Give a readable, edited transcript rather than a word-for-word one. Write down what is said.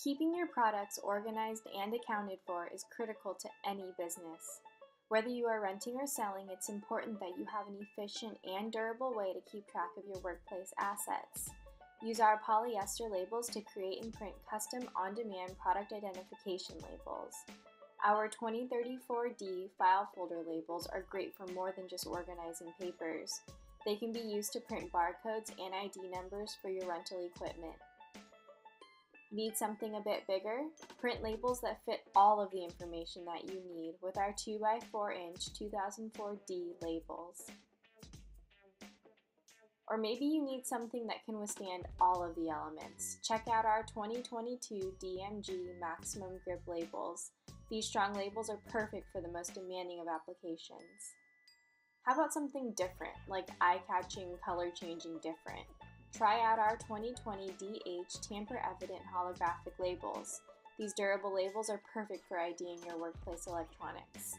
Keeping your products organized and accounted for is critical to any business. Whether you are renting or selling, it's important that you have an efficient and durable way to keep track of your workplace assets. Use our polyester labels to create and print custom on-demand product identification labels. Our 2034D file folder labels are great for more than just organizing papers. They can be used to print barcodes and ID numbers for your rental equipment. Need something a bit bigger? Print labels that fit all of the information that you need with our 2x4-inch 2004D labels. Or maybe you need something that can withstand all of the elements. Check out our 2022 DMG Maximum Grip labels. These strong labels are perfect for the most demanding of applications. How about something different, like eye-catching, color-changing different? Try out our 2020 DH tamper-evident holographic labels. These durable labels are perfect for IDing your workplace electronics.